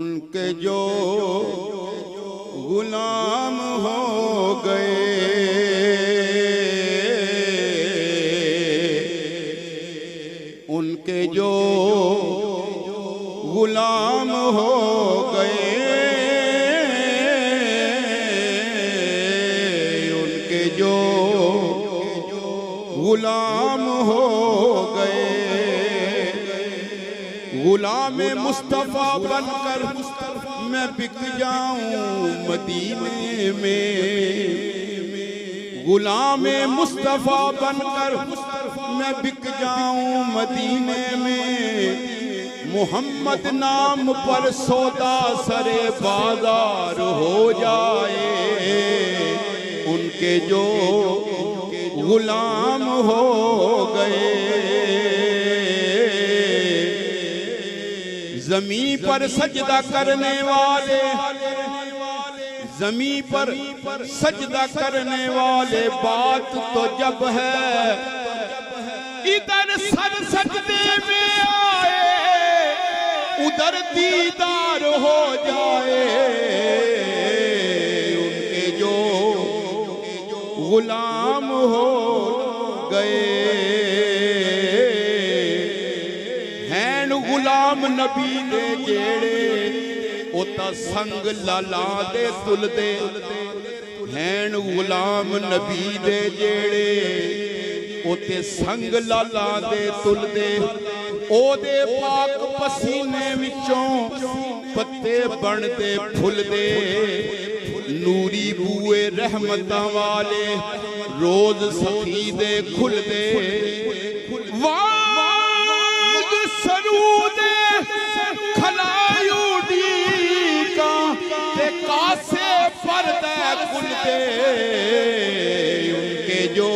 उनके जो गुलाम हो गए, उनके जो गुलाम हो गए, उनके जो गुलाम हो गए। गुलाम मुस्तफा बनकर मैं बिक जाऊं मदीने में, गुलाम मुस्तफा बनकर मैं बिक जाऊं मदीने में। मोहम्मद नाम पर सौदा सरे बाजार हो जाए, उनके जो गुलाम हो गए। ज़मीं पर सजदा करने वाले, ज़मीं पर सजदा करने वाले बात तो जब है, इधर सर सजदे में आए उधर दीदार हो जाए, उनके जो गुलाम हो गए। गुलाम नबी दे जेड़े ओता संग लाला दे तुलदे हैं, गुलाम नबी दे जेड़े ओते संग लाला दे तुलदे। ओदे पाक पसीने विचों पत्ते बनदे फुलदे, नूरी बूए रहमतां वाले रोज सखी दे खुलदे। कासे पर्दे खुलदे, उनके जो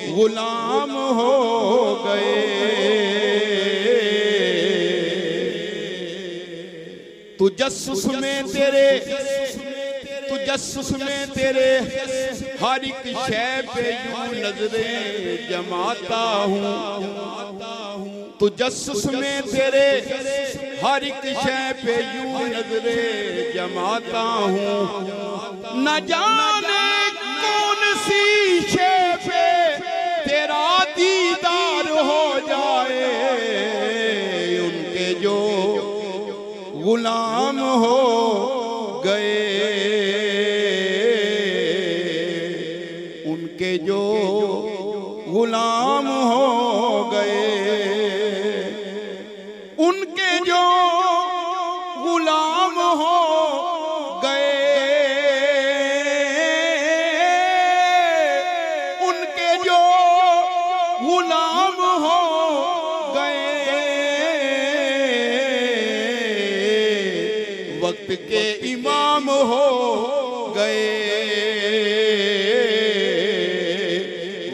गुलाम हो गए। तुजस्सुस में तेरे, तुजस्सुस में तेरे हर एक शय पे यूं नजरें जमाता हूँ। तुजस्सुस में तेरे हर एक शय पे यूं नजरे जमाता हूँ। न जाने कौन सी शय पे तेरा दीदार हो जाए, उनके जो गुलाम हो गए, उनके जो गुलाम हो गए, उनके जो गुलाम हो गए, उनके जो गुलाम हो गए। वक्त के इमाम हो गए,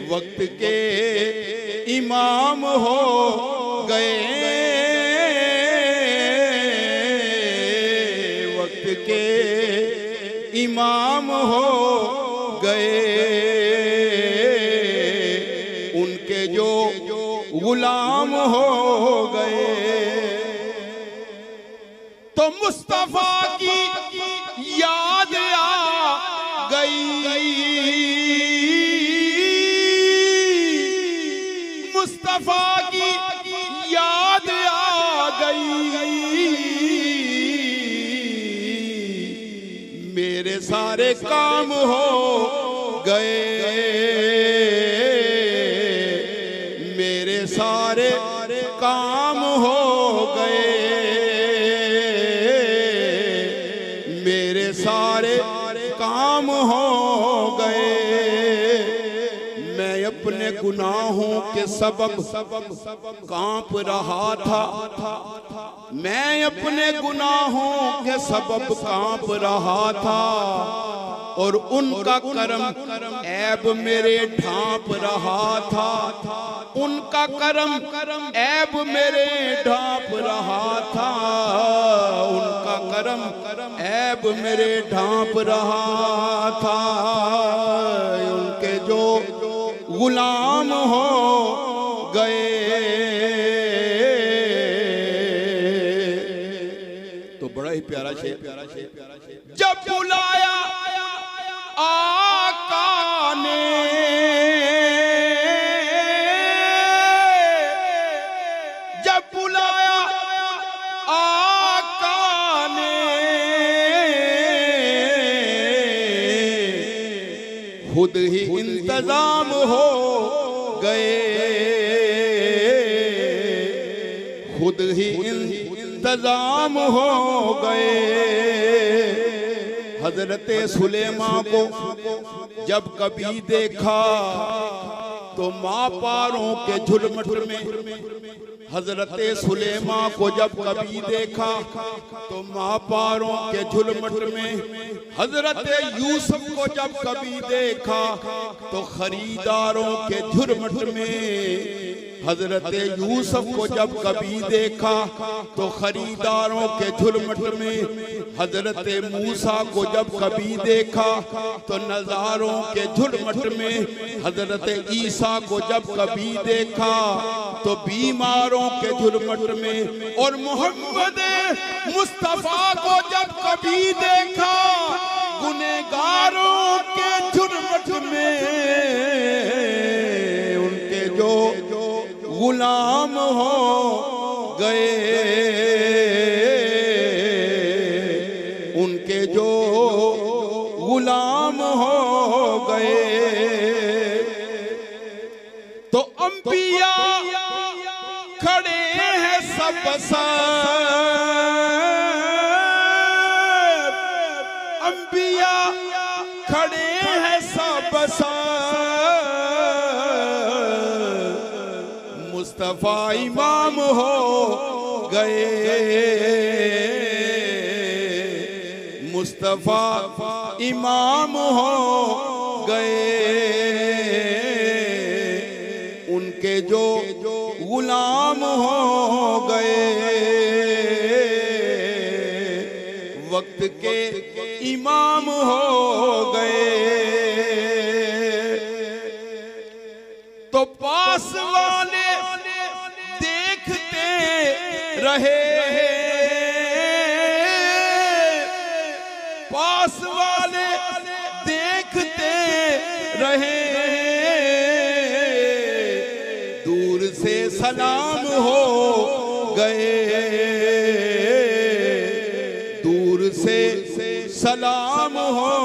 वक्त के इमाम हो गए, इमाम हो गए, उनके जो गुलाम हो गए। तो मुस्तफा की याद आ गई, मुस्तफा की याद आ गई। मेरे सारे काम हो गए, मेरे सारे काम हो गए, मेरे सारे काम हो गए। मैं अपने गुनाहों के सबब कांप रहा था, मैं अपने गुनाहों के सबब कांप रहा था, और उनका करम ऐब मेरे ढांप रहा था, उनका करम ऐब मेरे ढांप रहा था, उनका करम ऐब मेरे ढांप रहा था। उनके जो गुलाम हो गए, तो बड़ा ही प्यारा शेर। जब बुलाया आका ने खुद ही इंतजाम हो गए, खुद ही इंतजाम हो गए। हजरत सुलेमान को जब कभी देखा तो माँ पारों के झुलमट में, हजरत सुलेमान को जब कभी देखा तो माँ पारों के झुलमट में, हजरत यूसुफ को जब कभी देखा तो खरीदारों के झुरमट में, हजरत यूसुफ को जब कभी देखा तो खरीदारों के झुरमट में, हजरत मूसा को जब कभी देखा तो नजारों के झुरमट में, हजरत ईसा को जब कभी देखा तो बीमारों के झुरमट में, और मोहम्मद मुस्तफा को जब कभी देखा गुनहगारों के झुरमट में। उनके जो गुलाम हो गए, उनके जो गुलाम हो गए। तो अंबिया खड़े हैं सब अंबिया खड़े हैं सब मुस्तफा इमाम हो गए, मुस्तफा इमाम हो गए। उनके जो गुलाम हो गए, वक्त के इमाम हो गए। तो पास वाले देखते रहे, पास वाले देखते रहे, दूर से सलाम हो गए, दूर से सलाम हो